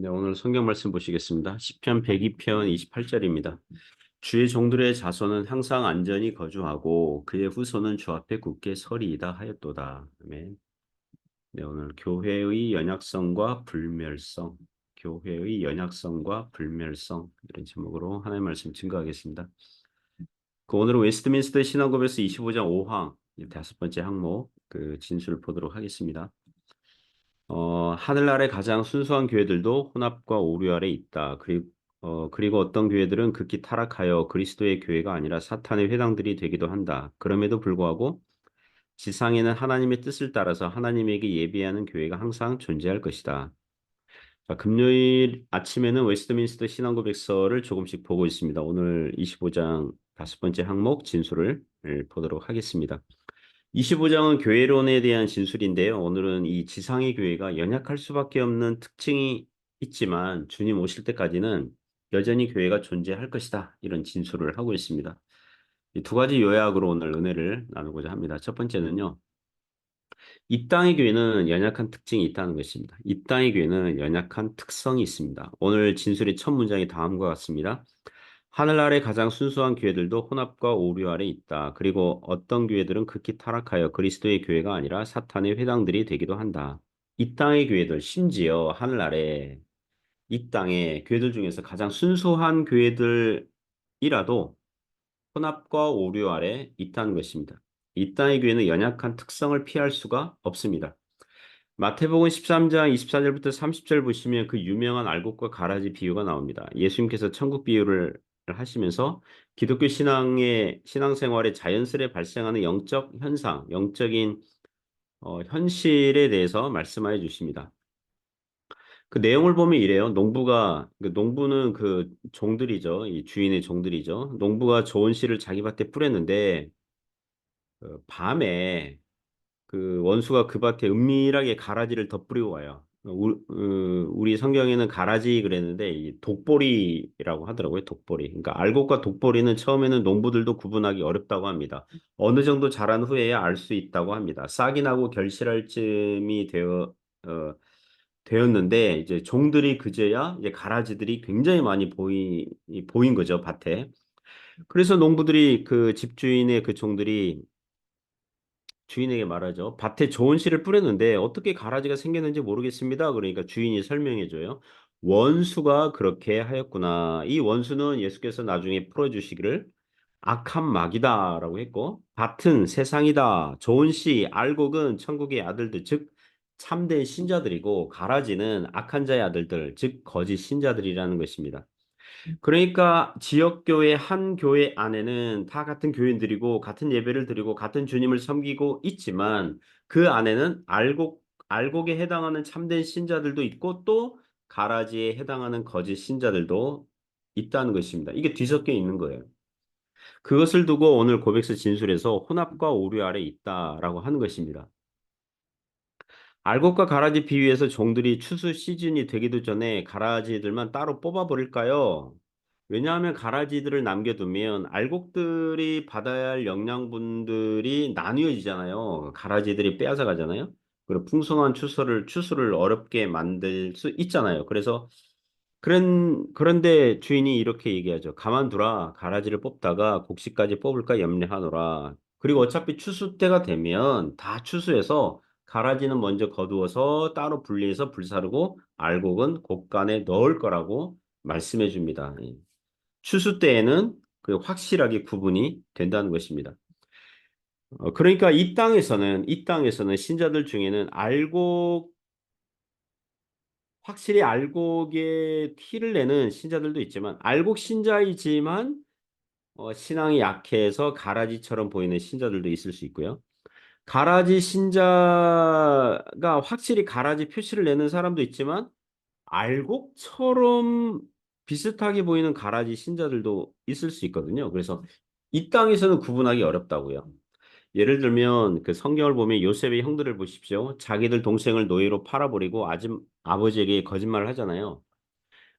네, 오늘 성경 말씀 보시겠습니다. 시편 102편 28절입니다. 주의 종들의 자손은 항상 안전히 거주하고 그의 후손은 주 앞에 굳게 서리이다 하였도다. 아멘. 네, 오늘 교회의 연약성과 불멸성, 교회의 연약성과 불멸성 이런 제목으로 하나님의 말씀 증거하겠습니다. 오늘은 웨스트민스터 신앙고백서 25장 5항 다섯 번째 항목 진술을 보도록 하겠습니다. 하늘나라의 가장 순수한 교회들도 혼합과 오류 아래 있다. 그리고 어떤 교회들은 극히 타락하여 그리스도의 교회가 아니라 사탄의 회당들이 되기도 한다. 그럼에도 불구하고 지상에는 하나님의 뜻을 따라서 하나님에게 예비하는 교회가 항상 존재할 것이다. 자, 금요일 아침에는 웨스트민스터 신앙고백서를 조금씩 보고 있습니다. 오늘 25장 다섯 번째 항목 진술을 보도록 하겠습니다. 25장은 교회론에 대한 진술인데요. 오늘은 이 지상의 교회가 연약할 수밖에 없는 특징이 있지만 주님 오실 때까지는 여전히 교회가 존재할 것이다. 이런 진술을 하고 있습니다. 이 두 가지 요약으로 오늘 은혜를 나누고자 합니다. 첫 번째는요. 이 땅의 교회는 연약한 특징이 있다는 것입니다. 이 땅의 교회는 연약한 특성이 있습니다. 오늘 진술의 첫 문장이 다음과 같습니다. 하늘 아래 가장 순수한 교회들도 혼합과 오류 아래 있다. 그리고 어떤 교회들은 극히 타락하여 그리스도의 교회가 아니라 사탄의 회당들이 되기도 한다. 이 땅의 교회들, 심지어 하늘 아래 이 땅의 교회들 중에서 가장 순수한 교회들이라도 혼합과 오류 아래 있다는 것입니다. 이 땅의 교회는 연약한 특성을 피할 수가 없습니다. 마태복음 13장 24절부터 30절 보시면 그 유명한 알곡과 가라지 비유가 나옵니다. 예수님께서 천국 비유를 하시면서 기독교 신앙생활에 자연스레 발생하는 영적 현상, 영적인 현실에 대해서 말씀하여 주십니다. 그 내용을 보면 이래요. 농부는 그 종들이죠. 이 주인의 종들이죠. 농부가 좋은 씨를 자기 밭에 뿌렸는데 밤에 그 원수가 그 밭에 은밀하게 가라지를 덧뿌리고 와요. 우리 성경에는 가라지 그랬는데 이 독보리라고 하더라고요. 독보리. 그러니까 알곡과 독보리는 처음에는 농부들도 구분하기 어렵다고 합니다. 어느 정도 자란 후에야 알 수 있다고 합니다. 싹이 나고 결실할 쯤이 되었는데 이제 종들이 그제야 이제 가라지들이 굉장히 많이 보인 거죠, 밭에. 그래서 농부들이 그 집주인의 그 종들이 주인에게 말하죠. 밭에 좋은 씨를 뿌렸는데 어떻게 가라지가 생겼는지 모르겠습니다. 그러니까 주인이 설명해줘요. 원수가 그렇게 하였구나. 이 원수는 예수께서 나중에 풀어주시기를 악한 마귀다라고 했고, 밭은 세상이다. 좋은 씨, 알곡은 천국의 아들들, 즉 참된 신자들이고, 가라지는 악한 자의 아들들, 즉 거짓 신자들이라는 것입니다. 그러니까 지역교회 한 교회 안에는 다 같은 교인들이고 같은 예배를 드리고 같은 주님을 섬기고 있지만 그 안에는 알곡에 해당하는 참된 신자들도 있고 또 가라지에 해당하는 거짓 신자들도 있다는 것입니다. 이게 뒤섞여 있는 거예요. 그것을 두고 오늘 고백서 진술에서 혼합과 오류 아래 있다라고 하는 것입니다. 알곡과 가라지 비유에서 종들이 추수 시즌이 되기도 전에 가라지들만 따로 뽑아버릴까요? 왜냐하면 가라지들을 남겨두면 알곡들이 받아야 할 영양분들이 나뉘어지잖아요. 가라지들이 빼앗아 가잖아요. 그리고 풍성한 추수를 어렵게 만들 수 있잖아요. 그런데 주인이 이렇게 얘기하죠. 가만두라. 가라지를 뽑다가 곡식까지 뽑을까 염려하노라. 그리고 어차피 추수 때가 되면 다 추수해서 가라지는 먼저 거두어서 따로 분리해서 불사르고 알곡은 곡간에 넣을 거라고 말씀해 줍니다. 추수 때에는 그 확실하게 구분이 된다는 것입니다. 그러니까 이 땅에서는 신자들 중에는 확실히 알곡에 티를 내는 신자들도 있지만 알곡 신자이지만 신앙이 약해서 가라지처럼 보이는 신자들도 있을 수 있고요. 가라지 신자가 확실히 가라지 표시를 내는 사람도 있지만 알곡처럼 비슷하게 보이는 가라지 신자들도 있을 수 있거든요. 그래서 이 땅에서는 구분하기 어렵다고요. 예를 들면 그 성경을 보면 요셉의 형들을 보십시오. 자기들 동생을 노예로 팔아버리고 아버지에게 거짓말을 하잖아요.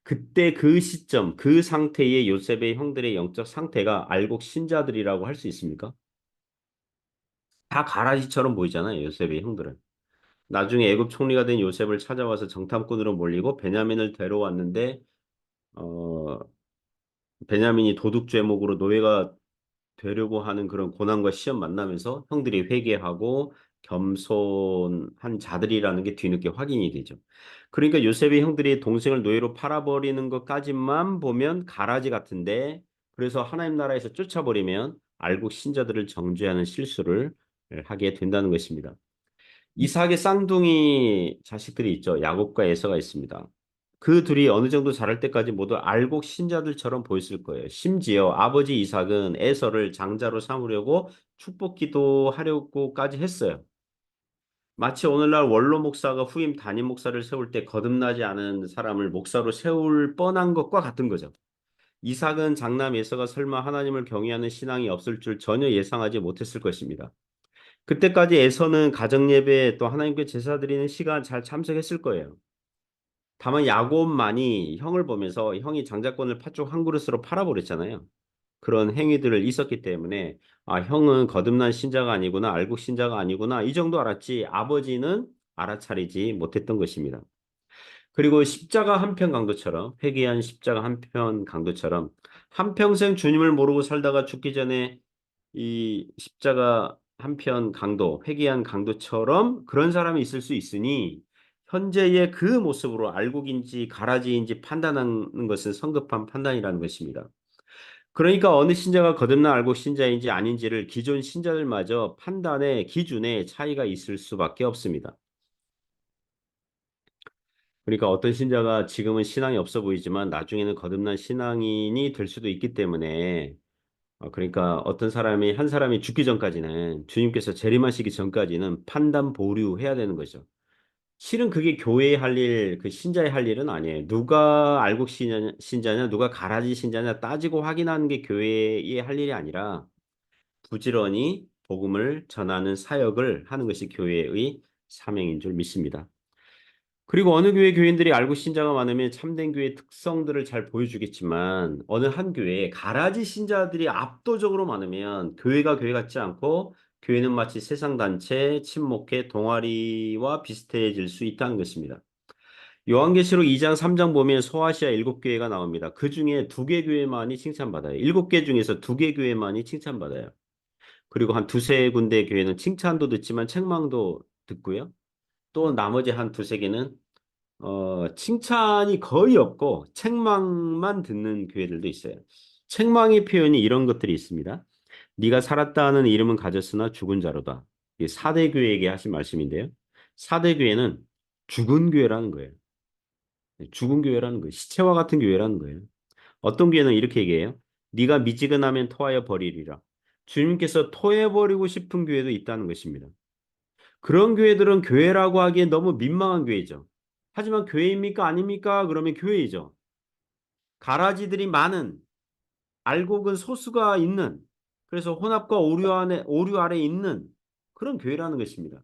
그때 그 시점, 그 상태의 요셉의 형들의 영적 상태가 알곡 신자들이라고 할 수 있습니까? 다 가라지처럼 보이잖아요. 요셉의 형들은. 나중에 애굽 총리가 된 요셉을 찾아와서 정탐꾼으로 몰리고 베냐민을 데려왔는데 어, 베냐민이 도둑 제목으로 노예가 되려고 하는 그런 고난과 시험 만나면서 형들이 회개하고 겸손한 자들이라는 게 뒤늦게 확인이 되죠. 그러니까 요셉의 형들이 동생을 노예로 팔아버리는 것까지만 보면 가라지 같은데 그래서 하나님 나라에서 쫓아버리면 알곡 신자들을 정죄하는 실수를 하게 된다는 것입니다. 이삭의 쌍둥이 자식들이 있죠. 야곱과 에서가 있습니다. 그 둘이 어느 정도 자랄 때까지 모두 알곡 신자들처럼 보였을 거예요. 심지어 아버지 이삭은 에서를 장자로 삼으려고 축복 기도하려고까지 했어요. 마치 오늘날 원로 목사가 후임 담임 목사를 세울 때 거듭나지 않은 사람을 목사로 세울 뻔한 것과 같은 거죠. 이삭은 장남 에서가 설마 하나님을 경외하는 신앙이 없을 줄 전혀 예상하지 못했을 것입니다. 그때까지 에서는 가정 예배 또 하나님께 제사 드리는 시간 잘 참석했을 거예요. 다만 야곱만이 형을 보면서 형이 장자권을 팥죽 한 그릇으로 팔아버렸잖아요. 그런 행위들을 있었기 때문에 아 형은 거듭난 신자가 아니구나 알곡 신자가 아니구나 이 정도 알았지 아버지는 알아차리지 못했던 것입니다. 그리고 십자가 한편 강도처럼 회개한 십자가 한편 강도처럼 한평생 주님을 모르고 살다가 죽기 전에 이 십자가 한편 강도, 회개한 강도처럼 그런 사람이 있을 수 있으니 현재의 그 모습으로 알곡인지 가라지인지 판단하는 것은 성급한 판단이라는 것입니다. 그러니까 어느 신자가 거듭난 알곡 신자인지 아닌지를 기존 신자들마저 판단의 기준에 차이가 있을 수밖에 없습니다. 그러니까 어떤 신자가 지금은 신앙이 없어 보이지만 나중에는 거듭난 신앙인이 될 수도 있기 때문에 그러니까 어떤 사람이 한 사람이 죽기 전까지는 주님께서 재림하시기 전까지는 판단 보류해야 되는 거죠. 실은 그게 교회의 할 일, 그 신자의 할 일은 아니에요. 누가 알곡 신자냐, 누가 가라지 신자냐 따지고 확인하는 게 교회의 할 일이 아니라 부지런히 복음을 전하는 사역을 하는 것이 교회의 사명인 줄 믿습니다. 그리고 어느 교회 교인들이 알고 신자가 많으면 참된 교회의 특성들을 잘 보여주겠지만 어느 한 교회에 가라지 신자들이 압도적으로 많으면 교회가 교회 같지 않고 교회는 마치 세상 단체, 친목회, 동아리와 비슷해질 수 있다는 것입니다. 요한계시록 2장 3장 보면 소아시아 7교회가 나옵니다. 그 중에 2개 교회만이 칭찬받아요. 7개 중에서 2개 교회만이 칭찬받아요. 그리고 한 두세 군데 교회는 칭찬도 듣지만 책망도 듣고요. 또 나머지 한 두세 개는 칭찬이 거의 없고 책망만 듣는 교회들도 있어요. 책망의 표현이 이런 것들이 있습니다. 네가 살았다는 이름은 가졌으나 죽은 자로다. 이게 사대 교회에게 하신 말씀인데요. 사대 교회는 죽은 교회라는 거예요. 죽은 교회라는 거예요. 시체와 같은 교회라는 거예요. 어떤 교회는 이렇게 얘기해요. 네가 미지근하면 토하여 버리리라. 주님께서 토해버리고 싶은 교회도 있다는 것입니다. 그런 교회들은 교회라고 하기엔 너무 민망한 교회죠. 하지만 교회입니까? 아닙니까? 그러면 교회이죠. 가라지들이 많은, 알곡은 소수가 있는, 그래서 혼합과 오류 아래 있는 그런 교회라는 것입니다.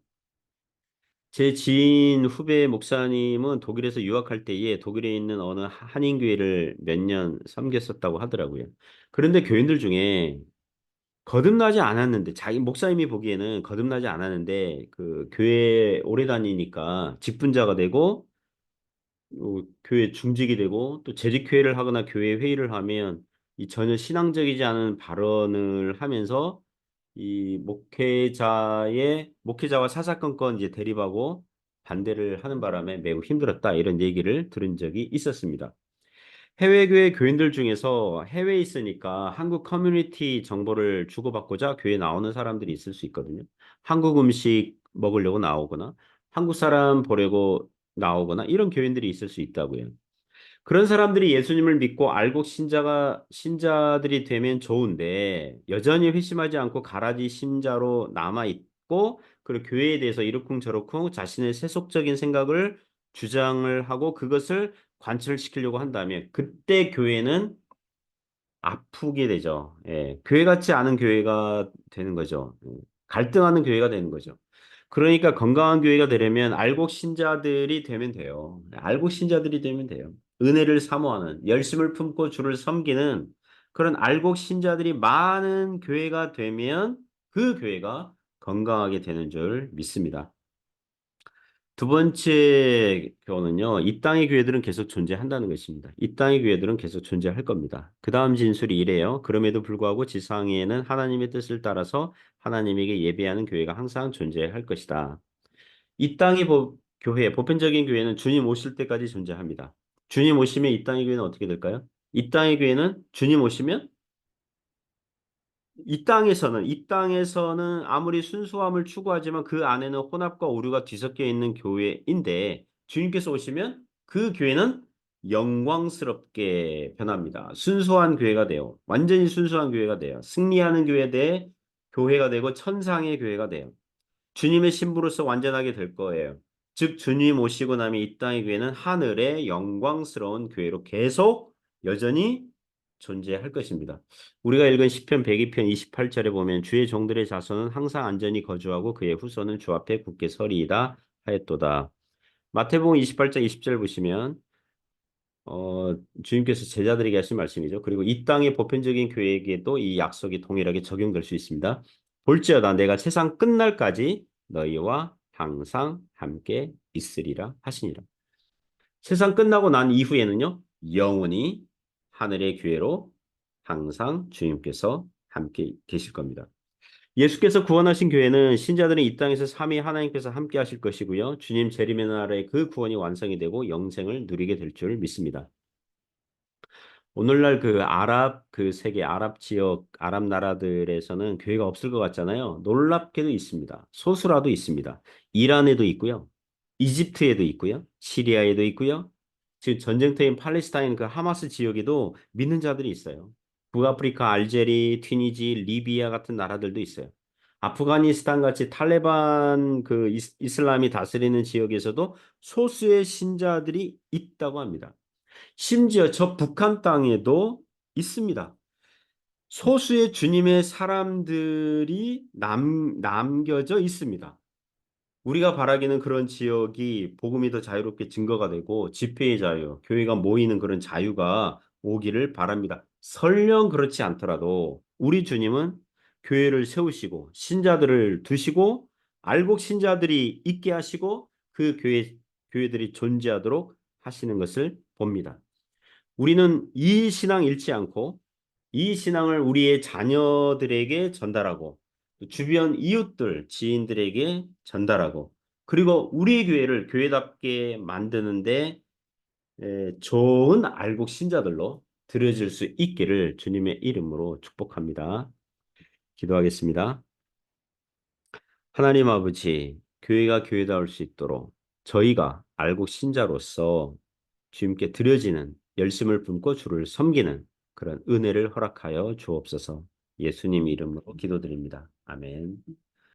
제 지인 후배 목사님은 독일에서 유학할 때에 독일에 있는 어느 한인교회를 몇 년 섬겼었다고 하더라고요. 그런데 교인들 중에 거듭나지 않았는데 자기 목사님이 보기에는 거듭나지 않았는데 그 교회 오래 다니니까 직분자가 되고 교회 중직이 되고 또 재직회의를 하거나 교회 회의를 하면 이 전혀 신앙적이지 않은 발언을 하면서 이 목회자와 사사건건 이제 대립하고 반대를 하는 바람에 매우 힘들었다 이런 얘기를 들은 적이 있었습니다. 해외교회 교인들 중에서 해외에 있으니까 한국 커뮤니티 정보를 주고받고자 교회 나오는 사람들이 있을 수 있거든요. 한국 음식 먹으려고 나오거나 한국 사람 보려고 나오거나 이런 교인들이 있을 수 있다고요. 그런 사람들이 예수님을 믿고 알곡 신자들이 되면 좋은데 여전히 회심하지 않고 가라지 신자로 남아 있고 그리고 교회에 대해서 이러쿵저러쿵 자신의 세속적인 생각을 주장을 하고 그것을 관철시키려고 한다면 그때 교회는 아프게 되죠. 예, 교회 같지 않은 교회가 되는 거죠. 갈등하는 교회가 되는 거죠. 그러니까 건강한 교회가 되려면 알곡 신자들이 되면 돼요. 알곡 신자들이 되면 돼요. 은혜를 사모하는, 열심을 품고 주를 섬기는 그런 알곡 신자들이 많은 교회가 되면 그 교회가 건강하게 되는 줄 믿습니다. 두 번째 교훈은요, 이 땅의 교회들은 계속 존재한다는 것입니다. 이 땅의 교회들은 계속 존재할 겁니다. 그 다음 진술이 이래요. 그럼에도 불구하고 지상에는 하나님의 뜻을 따라서 하나님에게 예배하는 교회가 항상 존재할 것이다. 이 땅의 교회, 보편적인 교회는 주님 오실 때까지 존재합니다. 주님 오시면 이 땅의 교회는 어떻게 될까요? 이 땅의 교회는 주님 오시면 이 땅에서는 아무리 순수함을 추구하지만 그 안에는 혼합과 오류가 뒤섞여 있는 교회인데 주님께서 오시면 그 교회는 영광스럽게 변합니다. 순수한 교회가 돼요. 완전히 순수한 교회가 돼요. 승리하는 교회에 대해 교회가 되고 천상의 교회가 돼요. 주님의 신부로서 완전하게 될 거예요. 즉 주님 오시고 나면 이 땅의 교회는 하늘의 영광스러운 교회로 계속 여전히 존재할 것입니다. 우리가 읽은 시편 102편 28절에 보면 주의 종들의 자손은 항상 안전히 거주하고 그의 후손은 주 앞에 굳게 서리이다 하였도다. 마태복음 28장 20절 보시면 주님께서 제자들에게 하신 말씀이죠. 그리고 이 땅의 보편적인 교회에게도 이 약속이 동일하게 적용될 수 있습니다. 볼지어다 내가 세상 끝날까지 너희와 항상 함께 있으리라 하시니라. 세상 끝나고 난 이후에는요. 영원히 하늘의 교회로 항상 주님께서 함께 계실 겁니다. 예수께서 구원하신 교회는 신자들은 이 땅에서 삼위 하나님께서 함께 하실 것이고요. 주님 재림의 날에 그 구원이 완성이 되고 영생을 누리게 될 줄 믿습니다. 오늘날 그 세계 아랍 지역 아랍 나라들에서는 교회가 없을 것 같잖아요. 놀랍게도 있습니다. 소수라도 있습니다. 이란에도 있고요. 이집트에도 있고요. 시리아에도 있고요. 지금 전쟁터인 팔레스타인 그 하마스 지역에도 믿는 자들이 있어요. 북아프리카, 알제리, 튀니지, 리비아 같은 나라들도 있어요. 아프가니스탄 같이 탈레반 이슬람이 다스리는 지역에서도 소수의 신자들이 있다고 합니다. 심지어 저 북한 땅에도 있습니다. 소수의 주님의 사람들이 남겨져 있습니다. 우리가 바라기는 그런 지역이 복음이 더 자유롭게 증거가 되고 집회의 자유, 교회가 모이는 그런 자유가 오기를 바랍니다. 설령 그렇지 않더라도 우리 주님은 교회를 세우시고 신자들을 두시고 알곡 신자들이 있게 하시고 그 교회들이 존재하도록 하시는 것을 봅니다. 우리는 이 신앙 잃지 않고 이 신앙을 우리의 자녀들에게 전달하고 주변 이웃들, 지인들에게 전달하고 그리고 우리 교회를 교회답게 만드는데 좋은 알곡 신자들로 들여질 수 있기를 주님의 이름으로 축복합니다. 기도하겠습니다. 하나님 아버지, 교회가 교회다울 수 있도록 저희가 알곡 신자로서 주님께 드려지는 열심을 품고 주를 섬기는 그런 은혜를 허락하여 주옵소서. 예수님 이름으로 기도드립니다. 아멘.